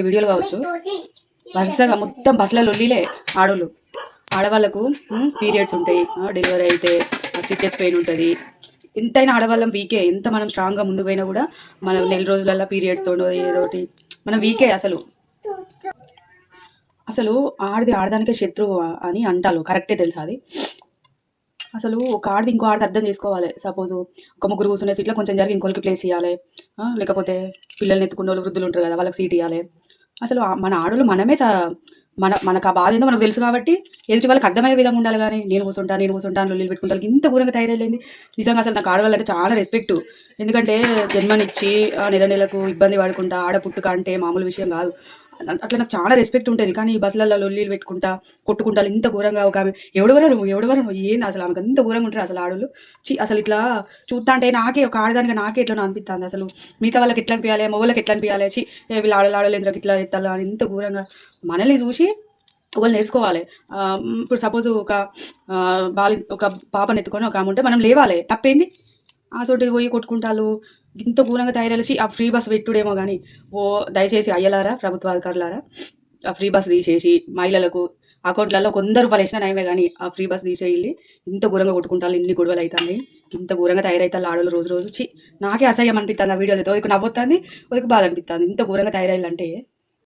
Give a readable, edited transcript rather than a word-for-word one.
వీడియోలు కావచ్చు వరుసగా మొత్తం బస్సుల లొల్లిలే ఆడోళ్ళు ఆడవాళ్ళకు పీరియడ్స్ ఉంటాయి, డెలివరీ అయితే స్టిచెస్ పెయిన్ ఉంటుంది. ఎంతైనా ఆడవాళ్ళం వీకే, ఎంత మనం స్ట్రాంగ్గా ముందుకు పోయినా కూడా మనం నెల రోజులల్లో పీరియడ్స్తో ఏదోటి మనం వీకే. అసలు ఆడది ఆడదానికే శత్రువు అని అంటారు, కరెక్టే తెలుసా అది. అసలు ఒక ఆడది ఇంకో ఆడది అర్థం చేసుకోవాలి. సపోజ్ ఒక ముగ్గురు కూర్చునే సీట్లో కొంచెం జరిగి ఇంకోరికి ప్లేస్ ఇవ్వాలి, లేకపోతే పిల్లల్ని ఎత్తుకున్న వాళ్ళు వృద్ధులు ఉంటారు కదా వాళ్ళకి సీట్ ఇవ్వాలి. అసలు మన ఆడోళ్ళు మనమే మనకు ఆ బాధ ఏందో మనకు తెలుసు కాబట్టి ఎదుటి వాళ్ళకి అర్థమయ్యే విధంగా ఉండాలి. కానీ నేను కూర్చుంటాను లొల్లి పెట్టుకుంటాను ఇంత ఘోరంగా తయారైంది. నిజంగా అసలు నాకు ఆడవాళ్ళంటే చాలా రెస్పెక్ట్. ఎందుకంటే జన్మనిచ్చి నెల నెలకు ఇబ్బంది పడుకుంటా ఆడ పుట్టుక అంటే మామూలు విషయం కాదు. అట్లా నాకు చాలా రెస్పెక్ట్ ఉంటుంది. కానీ ఈ బస్సులలో లొల్లీలు పెట్టుకుంటా కొట్టుకుంటారు ఇంత ఘోరంగా. ఒక ఆమె ఎవడెవరు నువ్వు ఏంది అసలు ఆమెకు అంత ఘోరంగా ఉంటారు అసలు ఆడోళ్ళు. అసలు ఇట్లా చూస్తా అంటే నాకే ఒక ఆడదానికి నాకే ఎట్లా అనిపిస్తుంది. అసలు మిగతా వాళ్ళకి ఎట్లా అనిపించాలి, మొగోళ్ళకి ఎట్లా అనిపించాలి, వీళ్ళు ఆడలు ఎందుకు ఇట్లా ఎత్తాలి అని ఇంత ఘోరంగా మనల్ని చూసి ఒకళ్ళు నేర్చుకోవాలి. ఇప్పుడు సపోజ్ ఒక పాపను ఎత్తుకొని ఒక ఆమె ఉంటే మనం లేవాలి, తప్పేంది? ఆ చోటు పోయి కొట్టుకుంటారు ఇంత ఘోరంగా తయారలిసి. ఆ ఫ్రీ బస్ పెట్టుడేమో కానీ దయచేసి అయ్యలారా ప్రభుత్వ అధికారులారా ఆ ఫ్రీ బస్ తీసేసి మహిళలకు అకౌంట్లలో ₹100 వేసినా నయమే. కానీ ఆ ఫ్రీ బస్ తీసేయాలి. ఇంత ఘోరంగా కొట్టుకుంటారు, ఇన్ని గొడవలు అవుతాయి, ఇంత ఘోరంగా తయారవుతారు ఆడోళ్ళు రోజు నాకే అసహ్యం అనిపిస్తుంది. ఆ వీడియోలతో ఒక నవ్వుతుంది, ఒక బాధ అనిపిస్తుంది. ఇంత ఘోరంగా తయారయ్యాలంటే